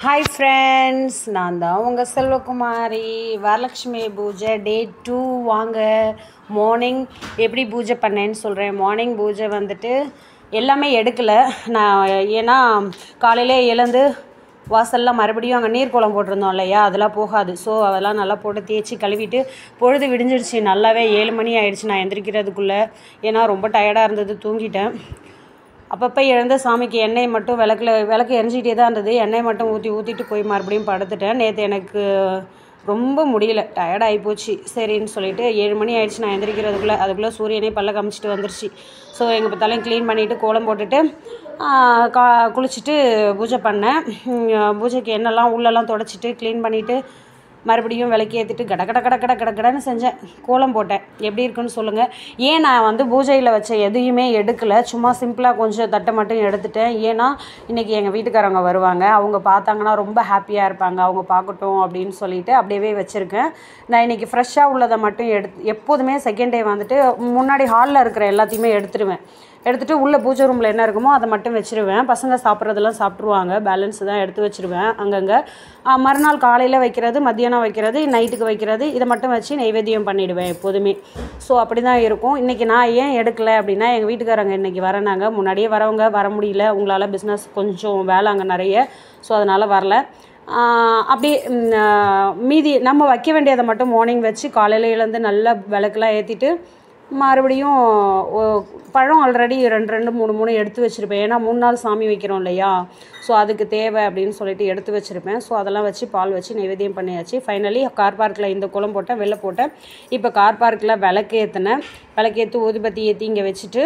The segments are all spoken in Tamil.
ஹாய் ஃப்ரெண்ட்ஸ், நான் தான் உங்கள் செல்வகுமாரி. வரலட்சுமி பூஜை டே 2 வாங்க. மார்னிங் எப்படி பூஜை பண்ணேன்னு சொல்கிறேன். மார்னிங் பூஜை வந்துட்டு எல்லாமே எடுக்கலை நான், ஏன்னா காலையில் எழுந்து வாசல்லாம் மறுபடியும் அங்கே நீர் குளம் போட்டிருந்தோம் இல்லையா, அதெல்லாம் போகாது. ஸோ அதெல்லாம் நல்லா போட்டு தேய்ச்சி கழுவிட்டு பொழுது விடிஞ்சிடுச்சு. நல்லாவே 7 மணி ஆயிடுச்சு நான் எந்திரிக்கிறதுக்குள்ளே. ஏன்னா ரொம்ப டயர்டாக இருந்தது, தூங்கிட்டேன். அப்பப்போ எழுந்து சாமிக்கு எண்ணெய் மட்டும் விளக்கு எரிஞ்சிக்கிட்டே தான் இருந்தது. எண்ணெய் மட்டும் ஊற்றிட்டு போய் மறுபடியும் படுத்துட்டேன். நேற்று எனக்கு ரொம்ப முடியல, டயர்டாகி போச்சு. சரின்னு சொல்லிவிட்டு 7 மணி ஆயிடுச்சு நான் எந்திரிக்கிறதுக்குள்ளே. அதுக்குள்ளே சூரியனே பல்ல காமிச்சிட்டு வந்துருச்சு. ஸோ எங்கள் பார்த்தாலும் க்ளீன் பண்ணிவிட்டு கோலம் போட்டுட்டு குளிச்சுட்டு பூஜை பண்ணேன். பூஜைக்கு எண்ணெய்லாம் உள்ளெல்லாம் துடைச்சிட்டு க்ளீன் பண்ணிவிட்டு மறுபடியும் விளக்கி ஏற்றிட்டு கடன்னு செஞ்சேன். கோலம் போட்டேன். எப்படி இருக்குன்னு சொல்லுங்கள். ஏன் நான் பூஜையில் வச்ச எதையுமே எடுக்கலை, சும்மா சிம்பிளாக கொஞ்சம் தட்டை மட்டும் எடுத்துட்டேன். ஏன்னா இன்றைக்கி எங்கள் வீட்டுக்காரவங்க வருவாங்க, அவங்க பார்த்தாங்கன்னா ரொம்ப ஹாப்பியாக இருப்பாங்க, அவங்க பார்க்கட்டும் அப்படின்னு சொல்லிட்டு அப்படியே வச்சுருக்கேன். நான் இன்றைக்கி ஃப்ரெஷ்ஷாக உள்ளதை மட்டும் எப்போதுமே செகண்ட் டே முன்னாடி ஹாலில் இருக்கிற எல்லாத்தையுமே எடுத்துகிட்டு உள்ளே பூஜை ரூமில் என்ன இருக்குமோ அதை மட்டும் வச்சுருவேன். பசங்க சாப்பிட்றதெல்லாம் சாப்பிட்ருவாங்க, பேலன்ஸ் தான் எடுத்து வச்சுருவேன் அங்கங்கே. மறுநாள் காலையில் வைக்கிறது, மத்தியானம் வைக்கிறது, நைட்டுக்கு வைக்கிறது, இதை மட்டும் வச்சு நைவேத்தியம் பண்ணிவிடுவேன் எப்போதுமே. ஸோ அப்படி தான் இருக்கும். இன்றைக்கி நான் ஏன் எடுக்கலை அப்படின்னா, எங்கள் வீட்டுக்காரங்க இன்றைக்கி வரனாங்க. முன்னாடியே வர முடியல, உங்களால் பிஸ்னஸ் கொஞ்சம் வேலை அங்கே நிறைய, ஸோ அதனால் வரல. அப்படி மீதி நம்ம வைக்க வேண்டியதை மட்டும் மார்னிங் வச்சு காலையில் எழுந்து நல்லா விளக்கெலாம் ஏற்றிட்டு மறுபடியும் பழம் ஆல்ரெடி 2 3 எடுத்து வச்சுருப்பேன். ஏன்னா 3 நாள் சாமி வைக்கிறோம் இல்லையா, ஸோ அதுக்கு தேவை அப்படின்னு சொல்லிட்டு எடுத்து வச்சுருப்பேன். ஸோ அதெல்லாம் வச்சு பால் வச்சு நைவேத்தியம் பண்ணியாச்சு. ஃபைனலி கார் பார்க்கில் இந்த குளம் போட்டேன், வெளில போட்டேன். இப்போ கார் பார்க்கில் விளக்கேற்றி ஊதுபத்தி ஏற்றி இங்கே வச்சுட்டு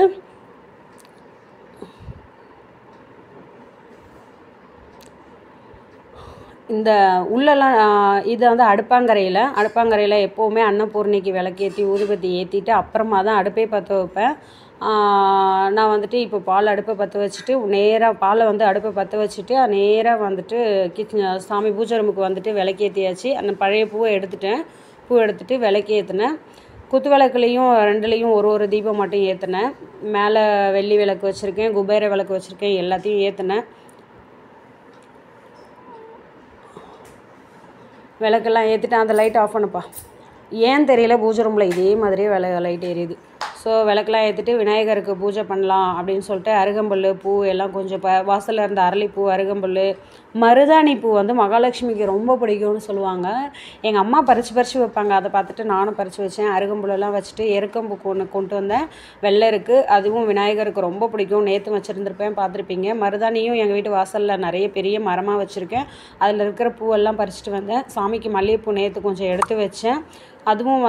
இந்த உள்ளெல்லாம் இது அடுப்பாங்கரையில் எப்போவுமே அன்னபூர்ணிக்கு விளக்கேற்றி ஊதுபத்தி ஏற்றிட்டு அப்புறமா தான் அடுப்பே பற்ற வைப்பேன். நான் இப்போ பால் அடுப்பை பற்ற வச்சுட்டு நேராக பாலை அடுப்பை பற்ற வச்சுட்டு நேராக சாமி பூஜை ரூமுக்கு விளக்கேற்றியாச்சு. அந்த பழைய பூவை எடுத்துட்டு விளக்கேற்றினேன். குத்து விளக்குலேயும் 2லேயும் ஒரு தீபம் மட்டும் ஏற்றினேன். மேலே வெள்ளி விளக்கு வச்சுருக்கேன், குபேர விளக்கு வச்சுருக்கேன், எல்லாத்தையும் ஏற்றினேன். விளக்கெல்லாம் ஏற்றிட்டு அந்த லைட் ஆஃப் பண்ணுப்பா. ஏன் தெரியல, பூஜை ரூமில் இதே மாதிரியே லைட் எரியுது. ஸோ விளக்கெல்லாம் ஏற்றிட்டு விநாயகருக்கு பூஜை பண்ணலாம் அப்படின்னு சொல்லிட்டு அருகம்புல் பூ எல்லாம் கொஞ்சம் வாசலில் இருந்த அரளிப்பூ, அருகம்புல், மருதாணி பூ மகாலட்சுமிக்கு ரொம்ப பிடிக்கும்னு சொல்லுவாங்க. எங்கள் அம்மா பறித்து வைப்பாங்க, அதை பார்த்துட்டு நானும் பறித்து வச்சேன். அருகம்புல்லெல்லாம் வச்சுட்டு எருக்கம்பூ கொண்டு வந்தேன், வெள்ளருக்கு. அதுவும் விநாயகருக்கு ரொம்ப பிடிக்கும். நேற்று வச்சுருந்துருப்பேன், பார்த்துருப்பீங்க. மருதாணியும் எங்கள் வீட்டு வாசலில் நிறைய பெரிய மரமாக வச்சுருக்கேன், அதில் இருக்கிற பூவெல்லாம் பறிச்சுட்டு வந்தேன். சாமிக்கு மல்லிகைப்பூ நேற்று கொஞ்சம் எடுத்து வச்சேன். அதுவும்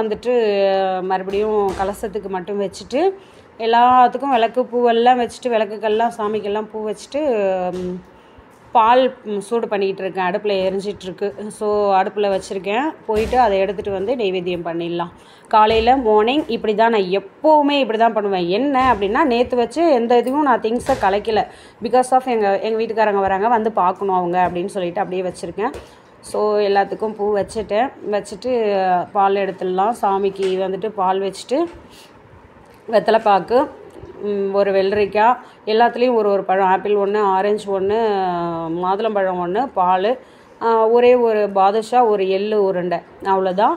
மறுபடியும் கலசத்துக்கு மட்டும் வச்சுட்டு எல்லாத்துக்கும் விளக்கு பூவெல்லாம் வச்சுட்டு விளக்குக்கெல்லாம் சாமிக்கெல்லாம் பூ வச்சுட்டு பால் சூடு பண்ணிக்கிட்டு இருக்கேன். அடுப்பில் எரிஞ்சிட்ருக்கு. ஸோ அடுப்பில் வச்சுருக்கேன். போயிட்டு அதை எடுத்துகிட்டு நைவேத்தியம் பண்ணிடலாம். காலையில் மார்னிங் இப்படி தான், நான் எப்போவுமே இப்படி தான் பண்ணுவேன். என்ன அப்படின்னா, நேற்று வச்சு எந்த இதுவும் நான் திங்ஸை கலைக்கலை. பிகாஸ் ஆஃப் எங்கள் வீட்டுக்காரங்க வராங்க, பார்க்கணும் அவங்க அப்படின்னு சொல்லிட்டு அப்படியே வச்சுருக்கேன். ஸோ எல்லாத்துக்கும் பூ வச்சுட்டு பால் எடுத்துடலாம். சாமிக்கு பால் வச்சுட்டு வெத்தலைப்பாக்கு, ஒரு வெள்ளரிக்காய், எல்லாத்துலேயும் ஒரு பழம், ஆப்பிள் 1, ஆரஞ்சு 1, மாதுளம்பழம் 1, பால், ஒரே ஒரு பாதுஷா, ஒரு எள்ளு உருண்டை, அவ்வளோதான்.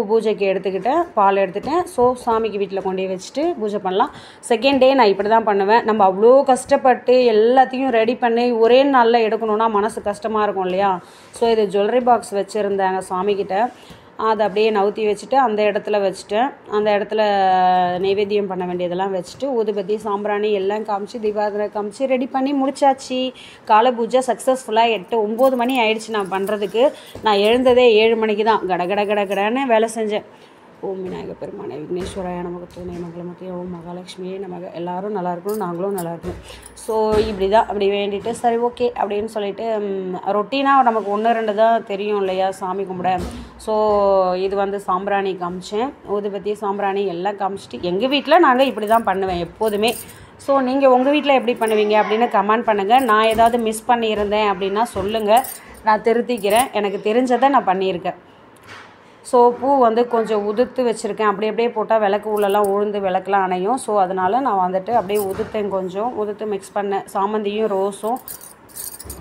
பூஜைக்கு பால் எடுத்துட்டேன். ஸோ சாமிக்கு வீட்டில் கொண்டு வச்சுட்டு பூஜை பண்ணலாம். செகண்ட் டே நான் இப்படி தான் பண்ணுவேன். நம்ம அவ்வளோ கஷ்டப்பட்டு எல்லாத்தையும் ரெடி பண்ணி ஒரே நாளில் எடுக்கணுன்னா மனசு கஷ்டமாக இருக்கும் இல்லையா. ஸோ இது ஜுவல்லரி பாக்ஸ் வச்சுருந்தாங்க சாமிக்கிட்ட, அதை அப்படியே நவுத்தி வச்சுட்டு அந்த இடத்துல நைவேத்தியம் பண்ண வேண்டியதெல்லாம் வச்சுட்டு ஊதுபத்தி, சாம்பிராணி எல்லாம் காமிச்சு தீபாவளி காமிச்சு ரெடி பண்ணி முடிச்சாச்சு. காலை பூஜை சக்ஸஸ்ஃபுல்லாக 8 9 மணி ஆயிடுச்சு நான் பண்ணுறதுக்கு. நான் எழுந்ததே 7 மணிக்கு தான். கடன்னு வேலை செஞ்சேன். ஓம் விநாயக பெருமானே, விக்னேஸ்வராய நமக்கு, துணை மங்களமூர்த்தி, ஓம் மகாலட்சுமியே நமக்கு. எல்லோரும் நல்லா இருக்கணும், நாங்களும் நல்லா இருக்கணும். ஸோ அப்படி வேண்டிட்டு சரி ஓகே அப்படின்னு சொல்லிட்டு ரொட்டீனாக நமக்கு 1 2 தான் தெரியும் இல்லையா சாமி கும்பிட. ஸோ இது சாம்பிராணி காமிச்சேன், ஊதுபத்தி சாம்பிராணி எல்லாம் காமிச்சிட்டு எங்கள் வீட்டில் நாங்கள் இப்படி தான் பண்ணுவேன் எப்போதுமே. ஸோ நீங்கள் உங்கள் வீட்டில் எப்படி பண்ணுவீங்க அப்படின்னு கமெண்ட் பண்ணுங்கள். நான் ஏதாவது மிஸ் பண்ணியிருந்தேன் அப்படின்னா சொல்லுங்கள், நான் திருத்திக்கிறேன். எனக்கு தெரிஞ்சதை நான் பண்ணியிருக்கேன். ஸோ பூ கொஞ்சம் உதிர்த்து வச்சுருக்கேன். அப்படியே போட்டால் விளக்கு உள்ளெல்லாம் உழுந்து விளக்குலாம் அணையும். ஸோ அதனால் நான் அப்படியே உதிர்த்தேன், கொஞ்சம் உதிர்த்து மிக்ஸ் பண்ணேன். சாமந்தியும் ரோஸும்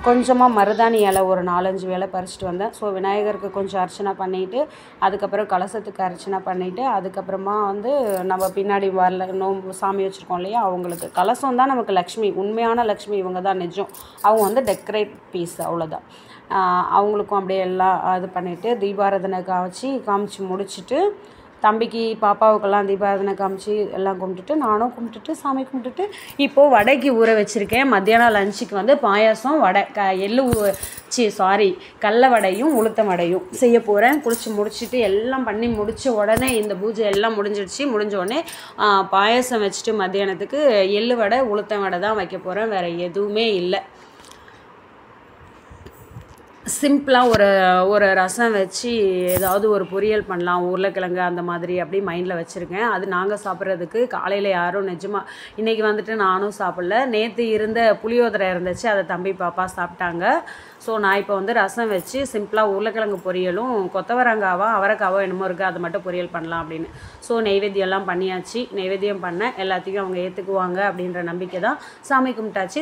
கொஞ்சமாக மருதாணி இலை ஒரு 4-5 இலை பறிச்சிட்டு வந்தேன். ஸோ விநாயகருக்கு கொஞ்சம் அர்ச்சனை பண்ணிவிட்டு அதுக்கப்புறம் கலசத்துக்கு அர்ச்சனை பண்ணிவிட்டு அதுக்கப்புறமா வந்து நம்ம பின்னாடி வரல நோம்பு சாமி வச்சுருக்கோம் இல்லையா, அவங்களுக்கு கலசம் தான் நமக்கு லக்ஷ்மி, உண்மையான லக்ஷ்மி இவங்க தான் நிஜம். அவங்க வந்து டெக்கரேட் பீஸ் அவ்வளோதான். அவங்களுக்கும் அப்படியே எல்லாம் இது பண்ணிவிட்டு தீபாராதனை காமிச்சு முடிச்சுட்டு தம்பிக்கு பாப்பாவுக்கெல்லாம் தீபாராதனை காமிச்சு எல்லாம் கும்பிட்டுட்டு நானும் கும்பிட்டுட்டு சாமி கும்பிட்டுட்டு இப்போது வடைக்கு ஊற வச்சுருக்கேன். மத்தியானம் லஞ்சுக்கு வந்து பாயாசம் வடை கடல வடையும் உளுத்த வடையும் செய்ய போகிறேன். குளிச்சு முடிச்சுட்டு எல்லாம் பண்ணி முடித்த உடனே இந்த பூஜை எல்லாம் முடிஞ்சிடுச்சு. முடிஞ்ச உடனே பாயாசம் வச்சுட்டு மத்தியானத்துக்கு எள்ளு வடை உளுத்த வடை தான் வைக்க போகிறேன். வேறு எதுவுமே இல்லை. சிம்பிளாக ஒரு ரசம் வச்சு ஏதாவது ஒரு பொரியல் பண்ணலாம், உருளைக்கிழங்கு அந்த மாதிரி அப்படி மைண்டில் வச்சுருக்கேன். அது நாங்கள் சாப்பிட்றதுக்கு காலையில் யாரும் நிஜமாக இன்றைக்கி வந்துட்டு நானும் சாப்பிடல. நேற்று இருந்த புளியோதரை இருந்துச்சு, அதை தம்பி பாப்பா சாப்பிட்டாங்க. ஸோ நான் இப்போ வந்து ரசம் வச்சு சிம்பிளாக உருளைக்கிழங்கு பொரியலும் அவரைக்காவோ என்னமோ இருக்குது, அதை மட்டும் பொரியல் பண்ணலாம் அப்படின்னு. ஸோ நெய்வேத்தியம்லாம் பண்ணியாச்சு. நெய்வேத்தியம் பண்ண எல்லாத்தையும் அவங்க ஏற்றுக்குவாங்க அப்படின்ற நம்பிக்கை தான். சாமி கும்பிட்டாச்சு.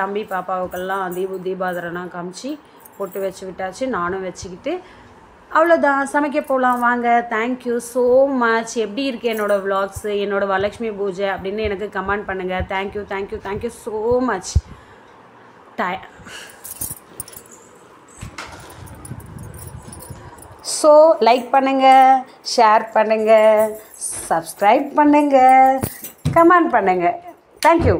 தம்பி பாப்பாவுக்கெல்லாம் தீபாதரனா காமிச்சு போட்டு வச்சு விட்டாச்சு. நானும் வச்சுக்கிட்டு அவ்வளோதான், சமைக்க போகலாம் வாங்க. Thank you so much. எப்படி இருக்குது என்னோடய விலாக்ஸு, என்னோடய வரலட்சுமி பூஜை அப்படின்னு எனக்கு கமெண்ட் பண்ணுங்கள். Thank you so much. So like பண்ணுங்கள், ஷேர் பண்ணுங்கள், சப்ஸ்கிரைப் பண்ணுங்கள், கமெண்ட் பண்ணுங்கள். தேங்க்யூ.